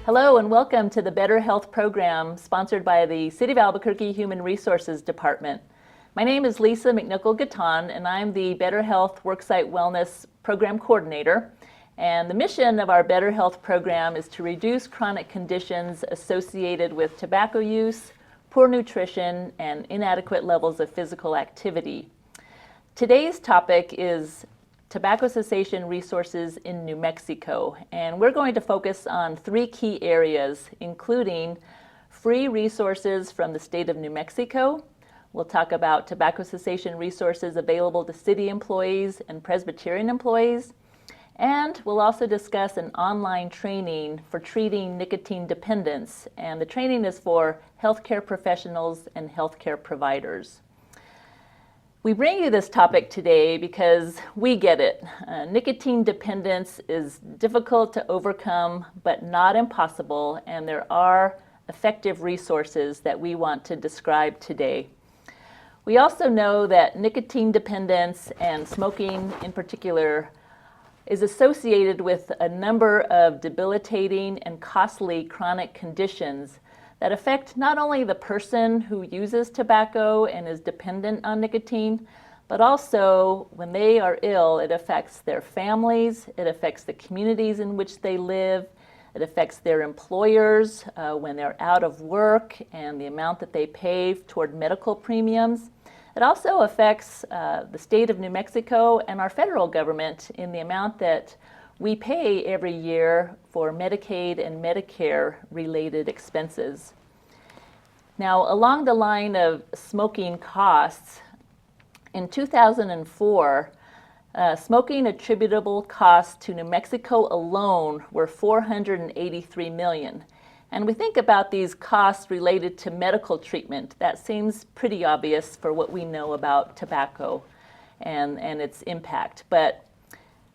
Hello and welcome to the Better Health program sponsored by the City of Albuquerque Human Resources Department. My name is Lisa McNichol-Gatton and I'm the Better Health Worksite Wellness Program Coordinator. And the mission of our Better Health program is to reduce chronic conditions associated with tobacco use, poor nutrition, and inadequate levels of physical activity. Today's topic is tobacco cessation resources in New Mexico, and we're going to focus on three key areas, including free resources from the state of New Mexico. We'll talk about tobacco cessation resources available to city employees and Presbyterian employees, and we'll also discuss an online training for treating nicotine dependence, and the training is for healthcare professionals and healthcare providers. We bring you this topic today because we get it. Nicotine dependence is difficult to overcome, but not impossible, and there are effective resources that we want to describe today. We also know that nicotine dependence and smoking in particular is associated with a number of debilitating and costly chronic conditions that affect not only the person who uses tobacco and is dependent on nicotine, but also when they are ill, it affects their families, it affects the communities in which they live, it affects their employers when they're out of work and the amount that they pay toward medical premiums. It also affects the state of New Mexico and our federal government in the amount that we pay every year for Medicaid and Medicare related expenses. Now, along the line of smoking costs, in 2004, smoking attributable costs to New Mexico alone were $483 million. And we think about these costs related to medical treatment. That seems pretty obvious for what we know about tobacco and its impact. But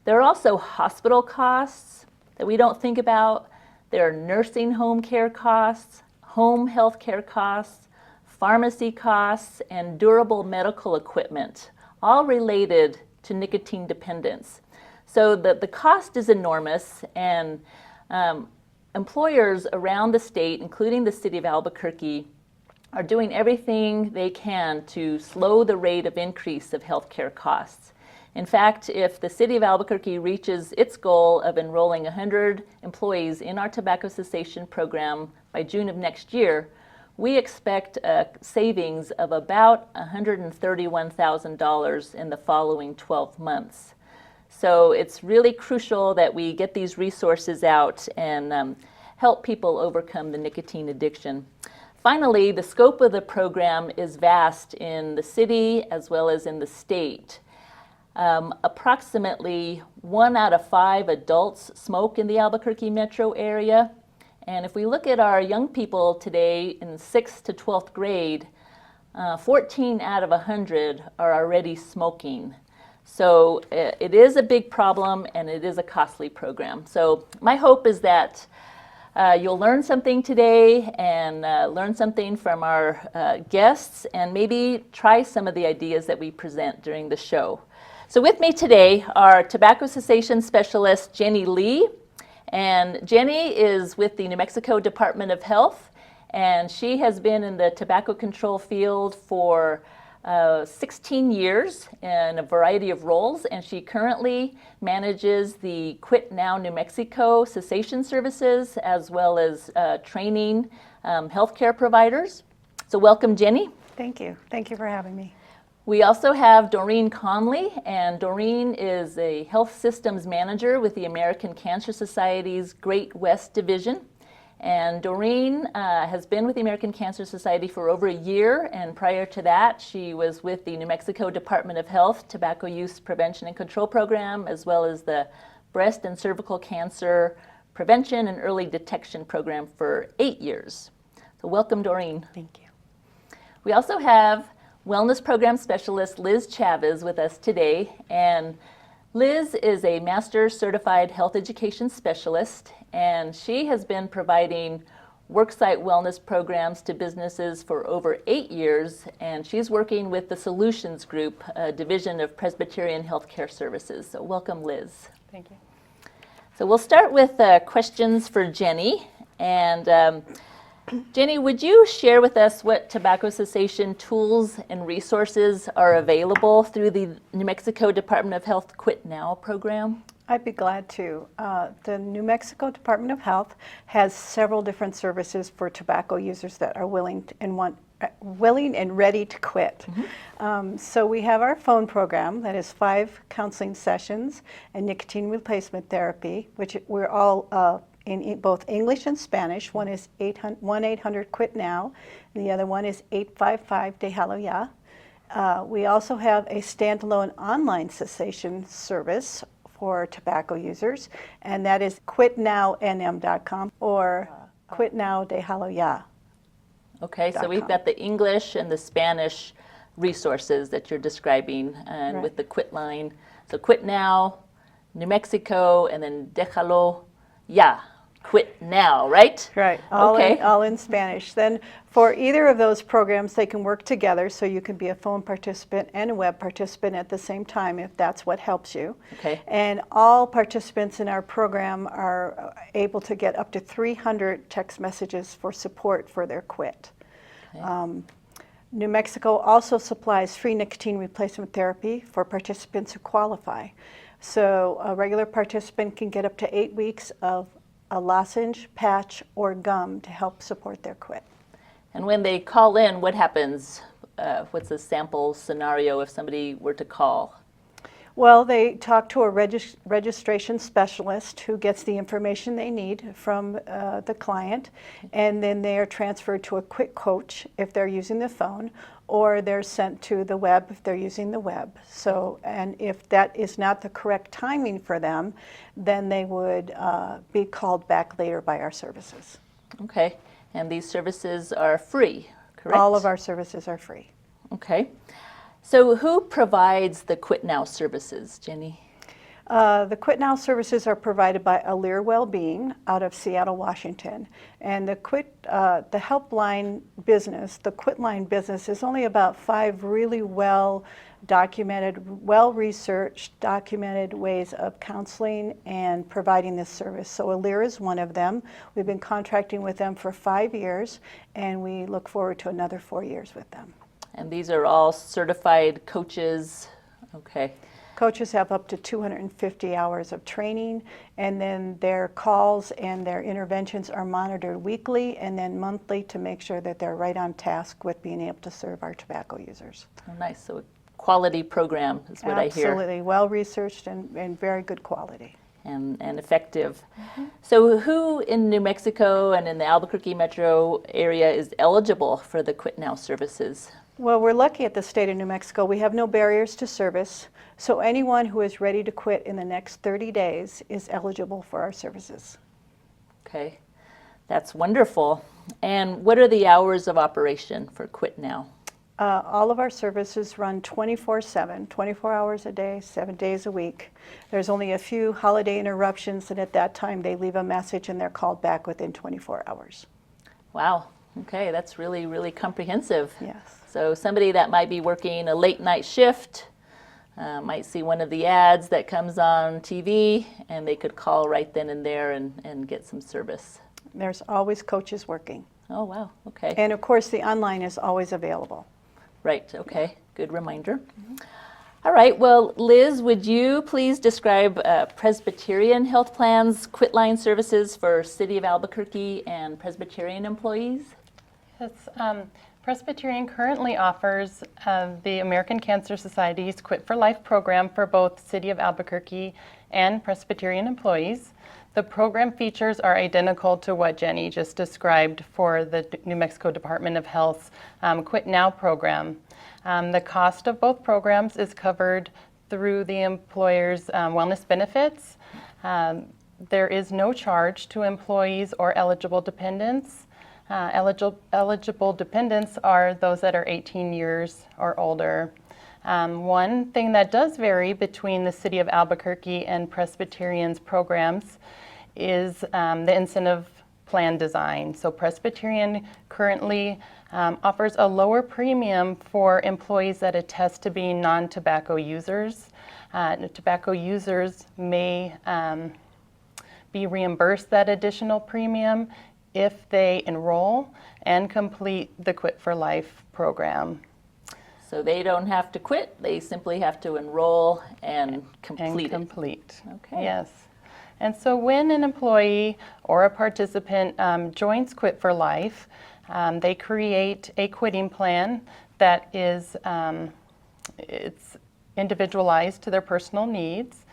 there are also hospital costs that we don't think about. There are nursing home care costs, home health care costs, pharmacy costs, and durable medical equipment, all related to nicotine dependence. So the cost is enormous, and employers around the state, including the City of Albuquerque, are doing everything they can to slow the rate of increase of healthcare costs. In fact, if the City of Albuquerque reaches its goal of enrolling 100 employees in our tobacco cessation program by June of next year, we expect a savings of about $131,000 in the following 12 months. So it's really crucial that we get these resources out and help people overcome the nicotine addiction. Finally, the scope of the program is vast in the city as well as in the state. Approximately 1 out of 5 adults smoke in the Albuquerque metro area. And if we look at our young people today in 6th to 12th grade, 14 out of 100 are already smoking. So it is a big problem and it is a costly program. So my hope is that you'll learn something today and learn something from our guests and maybe try some of the ideas that we present during the show. So with me today are tobacco cessation specialist Jenny Lee. And Jenny is with the New Mexico Department of Health, and she has been in the tobacco control field for 16 years in a variety of roles, and she currently manages the Quit Now New Mexico cessation services as well as training healthcare providers. So welcome, Jenny. Thank you. Thank you for having me. We also have Doreen Conley, and Doreen is a health systems manager with the American Cancer Society's Great West Division. And Doreen has been with the American Cancer Society for over a year, and prior to that, she was with the New Mexico Department of Health Tobacco Use Prevention and Control Program, as well as the Breast and Cervical Cancer Prevention and Early Detection Program for 8 years. So welcome, Doreen. Thank you. We also have Wellness Program Specialist Liz Chavez with us today, and Liz is a Master Certified Health Education Specialist, and she has been providing worksite wellness programs to businesses for over 8 years, and she's working with the Solutions Group, a division of Presbyterian Health Services. So welcome, Liz. Thank you. So we'll start with questions for Jenny, And Jenny, would you share with us what tobacco cessation tools and resources are available through the New Mexico Department of Health Quit Now program? I'd be glad to. The New Mexico Department of Health has several different services for tobacco users that are willing and ready to quit. So we have our phone program that is 5 counseling sessions and nicotine replacement therapy, which we're all in both English and Spanish. One is 1-800-QUIT-NOW, and the other one is 855-DEJALO YA. We also have a standalone online cessation service for tobacco users, and that is quitnownm.com or quitnowdejaloya. Okay, so we've got the English and the Spanish resources that you're describing, and with the quit line. So quit now, New Mexico, and then déjalo ya. Quit now, right? Right, Okay. all in Spanish. Then for either of those programs, they can work together, so you can be a phone participant and a web participant at the same time if that's what helps you. Okay. And all participants in our program are able to get up to 300 text messages for support for their quit. Okay. New Mexico also supplies free nicotine replacement therapy for participants who qualify. So a regular participant can get up to 8 weeks of a lozenge, patch, or gum to help support their quit. And when they call in, what happens? What's a sample scenario if somebody were to call? Well, they talk to a registration specialist who gets the information they need from the client, and then they are transferred to a quit coach if they're using the phone, or they're sent to the web if they're using the web. So, and if that is not the correct timing for them, then they would be called back later by our services. Okay, and these services are free, correct? All of our services are free. Okay. So who provides the Quit Now services, Jenny? The Quit Now services are provided by Alere Wellbeing out of Seattle, Washington. And the helpline business, the Quit Line business, is only about 5 really well-documented, well-researched, documented ways of counseling and providing this service. So Alere is one of them. We've been contracting with them for 5 years, and we look forward to another 4 years with them. And these are all certified coaches. Okay. Coaches have up to 250 hours of training, and then their calls and their interventions are monitored weekly and then monthly to make sure that they're right on task with being able to serve our tobacco users. Oh, nice. So a quality program is what I hear. Absolutely. Well-researched and very good quality. And effective. So who in New Mexico and in the Albuquerque metro area is eligible for the Quit Now services? Well, we're lucky at the state of New Mexico. We have no barriers to service, so anyone who is ready to quit in the next 30 days is eligible for our services. Okay, that's wonderful. And what are the hours of operation for Quit Now? All of our services run 24/7, 24 hours a day, 7 days a week. There's only a few holiday interruptions, and at that time they leave a message and they're called back within 24 hours. Wow, okay, that's really, really comprehensive. Yes. So somebody that might be working a late night shift might see one of the ads that comes on TV, and they could call right then and there and get some service. There's always coaches working. Oh, wow, okay. And of course the online is always available. Right, okay, good reminder. All right, well, Liz, would you please describe Presbyterian Health Plan's Quit Line services for City of Albuquerque and Presbyterian employees? Yes, Presbyterian currently offers the American Cancer Society's Quit for Life program for both City of Albuquerque and Presbyterian employees. The program features are identical to what Jenny just described for the New Mexico Department of Health's Quit Now program. The cost of both programs is covered through the employer's wellness benefits. There is no charge to employees or eligible dependents. Eligible dependents are those that are 18 years or older. One thing that does vary between the City of Albuquerque and Presbyterian's programs is the incentive plan design. So Presbyterian currently offers a lower premium for employees that attest to being non-tobacco users. Tobacco users may be reimbursed that additional premium if they enroll and complete the Quit for Life program. So they don't have to quit, they simply have to enroll and complete it. Okay. Yes. And so when an employee or a participant joins Quit for Life, they create a quitting plan that is it's individualized to their personal needs.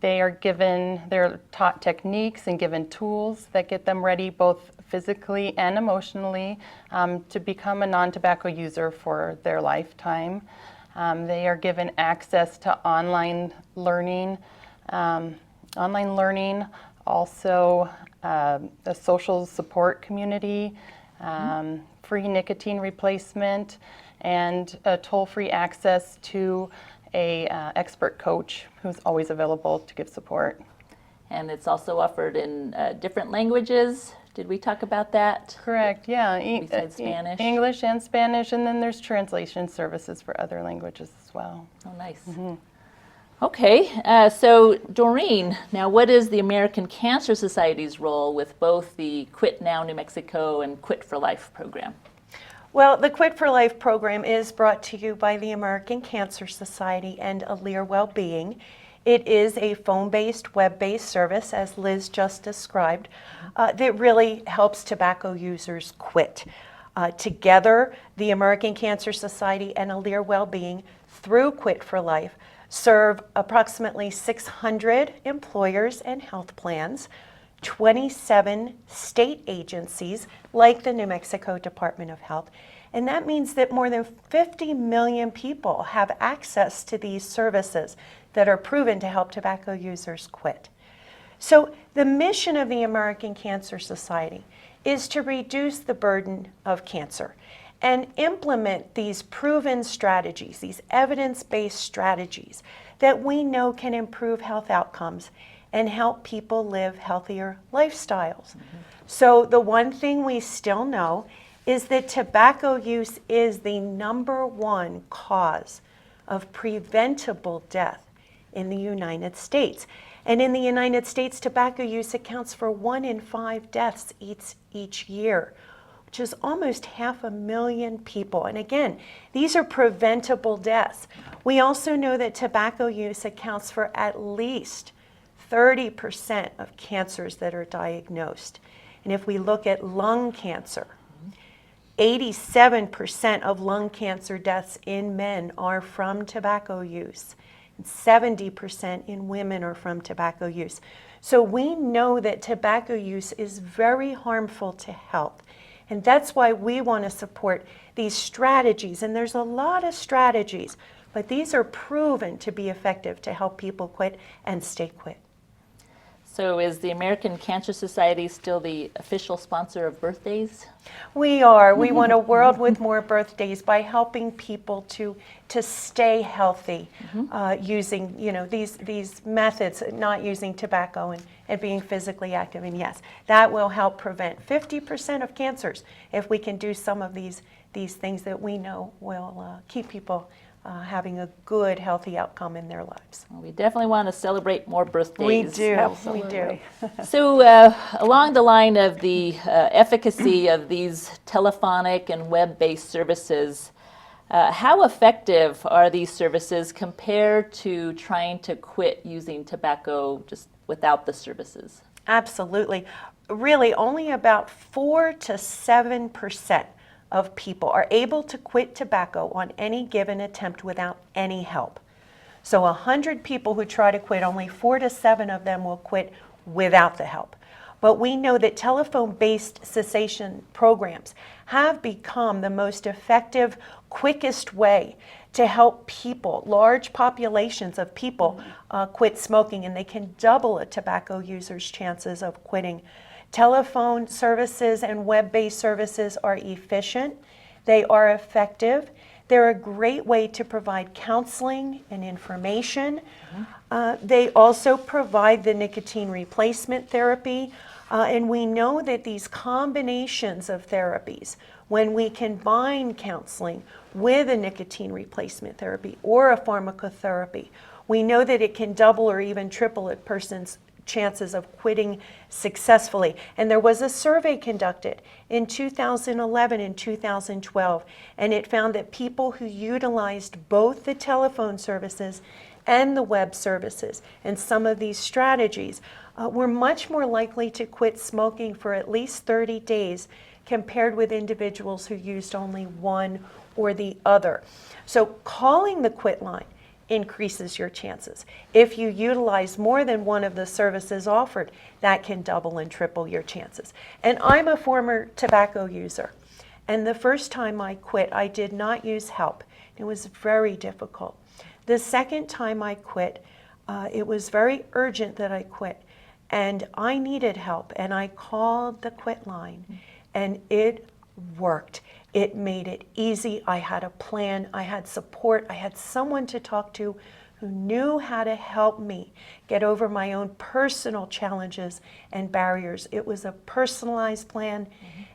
They're taught techniques and given tools that get them ready both physically and emotionally to become a non-tobacco user for their lifetime. They are given access to online learning, also a social support community, free nicotine replacement, and a toll-free access to a expert coach who's always available to give support. And it's also offered in different languages. Did we talk about that? Correct, yeah. Besides Spanish? English and Spanish, and then there's translation services for other languages as well. Oh, nice. Okay, so Doreen, now what is the American Cancer Society's role with both the Quit Now New Mexico and Quit for Life program? Well, the Quit for Life program is brought to you by the American Cancer Society and Alere Wellbeing. It is a phone-based, web-based service, as Liz just described, that really helps tobacco users quit. Together, the American Cancer Society and Alere Wellbeing, through Quit for Life, serve approximately 600 employers and health plans, 27 state agencies like the New Mexico Department of Health, and that means that more than 50 million people have access to these services that are proven to help tobacco users quit. So the mission of the American Cancer Society is to reduce the burden of cancer and implement these proven strategies, these evidence-based strategies that we know can improve health outcomes and help people live healthier lifestyles. So the one thing we still know is that tobacco use is the #1 cause of preventable death in the United States. And in the United States, tobacco use accounts for 1 in 5 deaths each year, which is almost 500,000 people. And again, these are preventable deaths. We also know that tobacco use accounts for at least 30% of cancers that are diagnosed. And if we look at lung cancer, 87% of lung cancer deaths in men are from tobacco use. 70% in women are from tobacco use. So we know that tobacco use is very harmful to health. And that's why we want to support these strategies. And there's a lot of strategies, but these are proven to be effective to help people quit and stay quit. So is the American Cancer Society still the official sponsor of birthdays? We are. We want a world with more birthdays by helping people to stay healthy using these methods, not using tobacco and being physically active. And yes, that will help prevent 50% of cancers if we can do some of these things that we know will keep people having a good, healthy outcome in their lives. Well, we definitely want to celebrate more birthdays. We do. Absolutely. We do. So along the line of the efficacy of these telephonic and web-based services, how effective are these services compared to trying to quit using tobacco just without the services? Absolutely. Really, only about 4 to 7% of people are able to quit tobacco on any given attempt without any help. So 100 people who try to quit, only 4 to 7 of them will quit without the help. But we know that telephone-based cessation programs have become the most effective, quickest way to help people, large populations of people, quit smoking, and they can double a tobacco user's chances of quitting. Telephone services and web-based services are efficient. They are effective. They're a great way to provide counseling and information. They also provide the nicotine replacement therapy. And we know that these combinations of therapies, when we combine counseling with a nicotine replacement therapy or a pharmacotherapy, we know that it can double or even triple a person's chances of quitting successfully. And there was a survey conducted in 2011 and 2012, and it found that people who utilized both the telephone services and the web services and some of these strategies were much more likely to quit smoking for at least 30 days compared with individuals who used only one or the other. So calling the quit line increases your chances. If you utilize more than one of the services offered, that can double and triple your chances. And I'm a former tobacco user. And the first time I quit, I did not use help. It was very difficult. The second time I quit, it was very urgent that I quit. And I needed help. And I called the quit line. And it worked. It made it easy. I had a plan. I had support. I had someone to talk to who knew how to help me get over my own personal challenges and barriers. It was a personalized plan,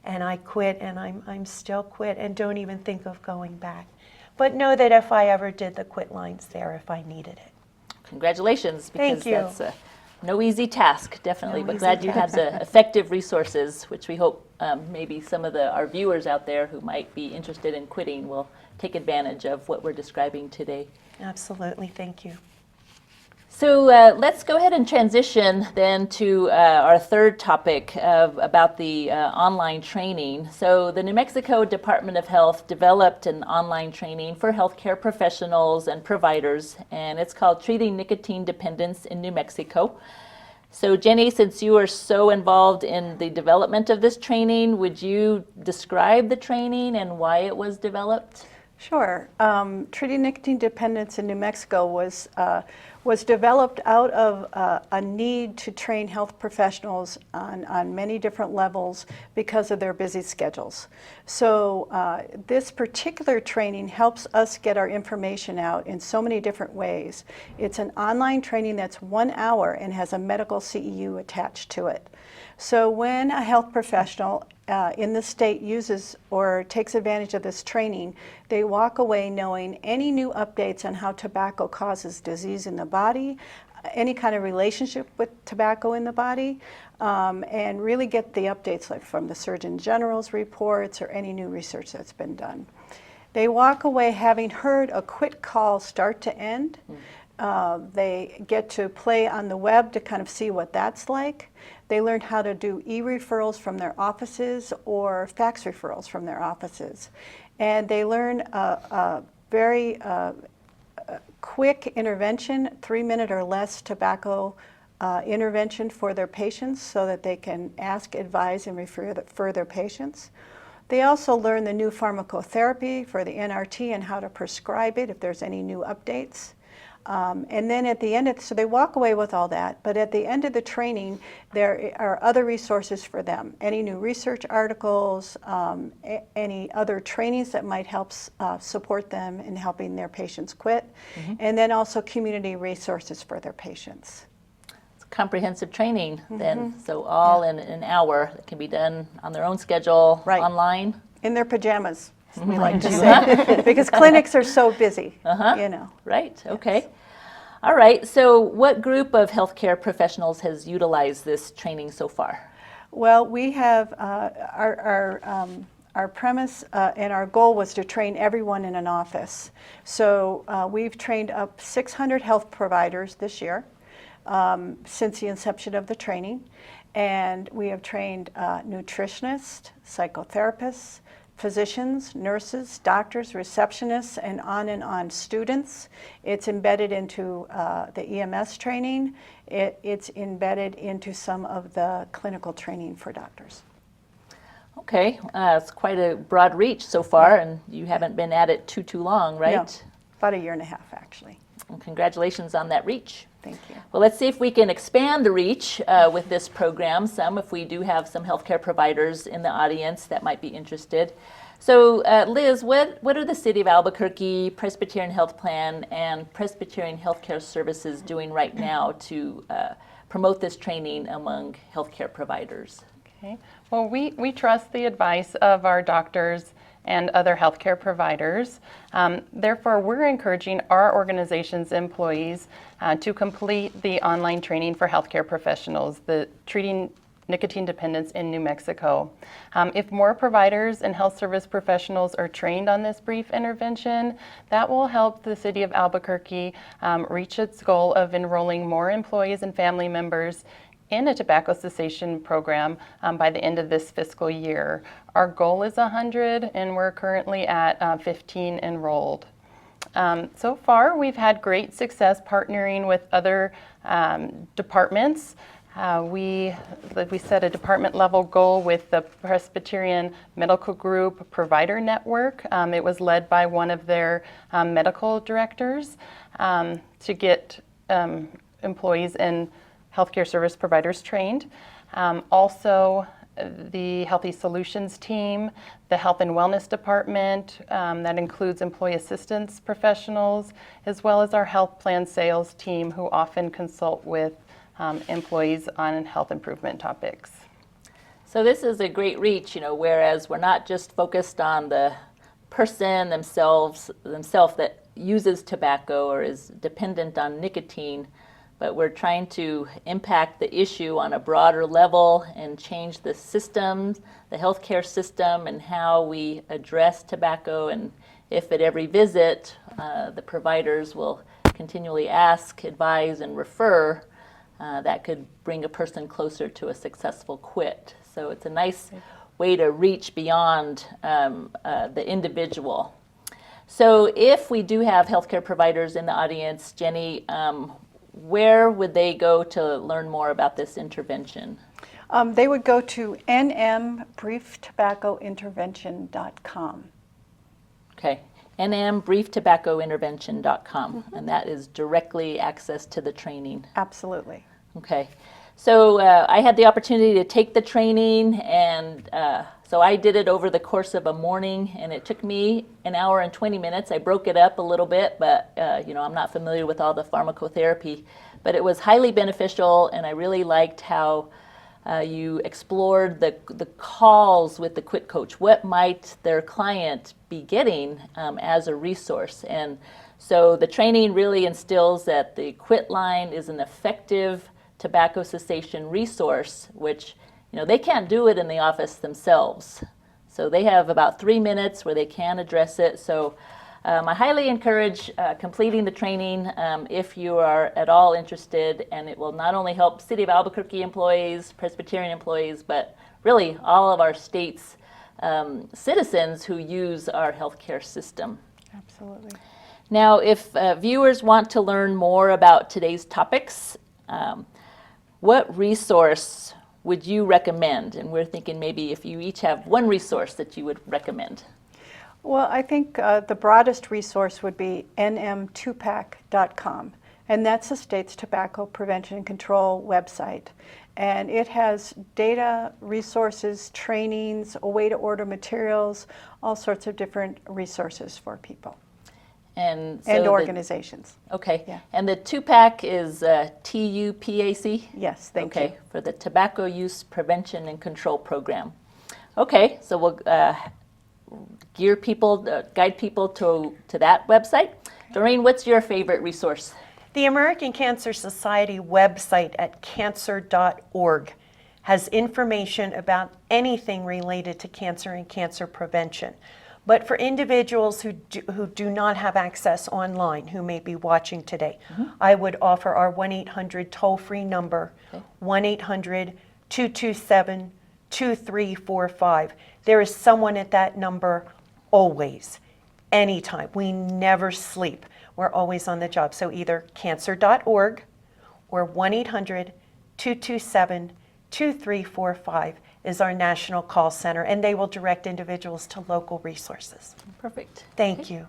and I quit, and I'm still quit, and don't even think of going back. But know that if I ever did, the quit line's there if I needed it. Congratulations, because Thank you. that's no easy task, definitely, No but easy glad you have the effective resources, which we hope maybe some of our viewers out there who might be interested in quitting will take advantage of what we're describing today. Absolutely. Thank you. So let's go ahead and transition then to our third topic about the online training. So the New Mexico Department of Health developed an online training for healthcare professionals and providers, and it's called Treating Nicotine Dependence in New Mexico. So Jenny, since you are so involved in the development of this training, would you describe the training and why it was developed? Sure. Treating nicotine dependence in New Mexico was developed out of a need to train health professionals on many different levels because of their busy schedules. So this particular training helps us get our information out in so many different ways. It's an online training that's 1 hour and has a medical CEU attached to it. So when a health professional in the state uses or takes advantage of this training, they walk away knowing any new updates on how tobacco causes disease in the body, any kind of relationship with tobacco in the body, and really get the updates like from the Surgeon General's reports or any new research that's been done. They walk away having heard a quit call start to end. They get to play on the web to kind of see what that's like. They learn how to do e-referrals from their offices or fax referrals from their offices. And they learn a very quick intervention, 3-minute or less tobacco intervention for their patients so that they can ask, advise, and refer their patients. They also learn the new pharmacotherapy for the NRT and how to prescribe it if there's any new updates. And then at the end, so they walk away with all that, but at the end of the training, there are other resources for them. Any new research articles, any other trainings that might help support them in helping their patients quit, and then also community resources for their patients. It's comprehensive training then, so all in an hour that can be done on their own schedule, Right. online. In their pajamas, we like to say, because clinics are so busy, you know. Right, okay. All right, so what group of healthcare professionals has utilized this training so far? Well, we have our premise and our goal was to train everyone in an office. So we've trained up 600 health providers this year since the inception of the training. And we have trained nutritionists, psychotherapists, physicians, nurses, doctors, receptionists, and on students. It's embedded into the EMS training. It's embedded into some of the clinical training for doctors. Okay, it's quite a broad reach so far, and you haven't been at it too long, right? No, about 1.5 years, actually. Well, congratulations on that reach. Thank you. Well, let's see if we can expand the reach with this program some, if we do have some healthcare providers in the audience that might be interested. So, Liz, what are the City of Albuquerque, Presbyterian Health Plan, and Presbyterian Healthcare Services doing right now to promote this training among healthcare providers? Okay. Well, we trust the advice of our doctors and other healthcare providers. Therefore, we're encouraging our organization's employees to complete the online training for healthcare professionals, the Treating Nicotine Dependence in New Mexico. If more providers and health service professionals are trained on this brief intervention, that will help the City of Albuquerque reach its goal of enrolling more employees and family members in a tobacco cessation program by the end of this fiscal year. Our goal is 100, and we're currently at 15 enrolled. So far, we've had great success partnering with other departments. We set a department level goal with the Presbyterian Medical Group Provider Network. It was led by one of their medical directors to get employees and healthcare service providers trained. Also, the Healthy Solutions team, the Health and Wellness Department, that includes employee assistance professionals, as well as our health plan sales team who often consult with employees on health improvement topics. So this is a great reach, whereas we're not just focused on the person themselves that uses tobacco or is dependent on nicotine, but we're trying to impact the issue on a broader level and change the systems, the healthcare system, and how we address tobacco. And if at every visit, the providers will continually ask, advise, and refer, that could bring a person closer to a successful quit. So it's a nice way to reach beyond the individual. So if we do have healthcare providers in the audience, Jenny, where would they go to learn more about this intervention? They would go to nmbrieftobaccointervention.com. Okay, nmbrieftobaccointervention.com, and that is directly access to the training. Absolutely. Okay, so I had the opportunity to take the training, and so I did it over the course of a morning, and it took me an hour and 20 minutes. I broke it up a little bit, but I'm not familiar with all the pharmacotherapy, but it was highly beneficial, and I really liked how you explored the calls with the Quit Coach. What might their client be getting as a resource? And so the training really instills that the Quit line is an effective tobacco cessation resource, which they can't do it in the office themselves. So they have about 3 minutes where they can address it. So I highly encourage completing the training if you are at all interested, and it will not only help City of Albuquerque employees, Presbyterian employees, but really all of our state's citizens who use our healthcare system. Absolutely. Now, if viewers want to learn more about today's topics, what resource would you recommend? And we're thinking maybe if you each have one resource that you would recommend. Well, I think the broadest resource would be nm2pac.com, and that's the state's tobacco prevention and control website. And it has data, resources, trainings, a way to order materials, all sorts of different resources for people And organizations. Okay. Yeah. And the 2PAC is TUPAC? Yes, thank you. Okay, for the Tobacco Use Prevention and Control Program. Okay, so we'll guide people to that website. Doreen, what's your favorite resource? The American Cancer Society website at cancer.org has information about anything related to cancer and cancer prevention. But for individuals who do not have access online, who may be watching today, I would offer our 1-800 toll-free number, 1-800-227-2345. There is someone at that number always, anytime. We never sleep. We're always on the job. So either cancer.org or 1-800-227-2345 is our national call center, and they will direct individuals to local resources. Perfect. Thank you.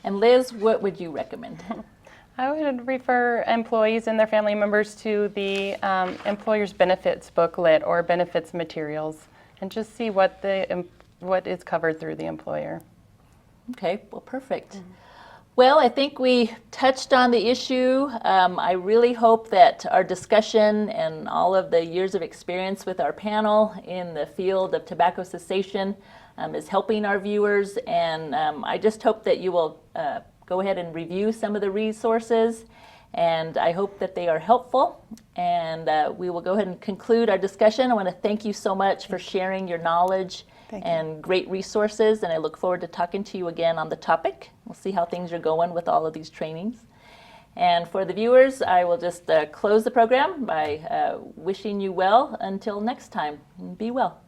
And Liz, what would you recommend? I would refer employees and their family members to the employer's benefits booklet or benefits materials, and just see what is covered through the employer. Okay, well, perfect. Well, I think we touched on the issue. I really hope that our discussion and all of the years of experience with our panel in the field of tobacco cessation is helping our viewers, and I just hope that you will go ahead and review some of the resources, and I hope that they are helpful, and we will go ahead and conclude our discussion. I want to thank you so much for sharing your knowledge and great resources, and I look forward to talking to you again on the topic. We'll see how things are going with all of these trainings. And for the viewers, I will just close the program by wishing you well until next time. Be well.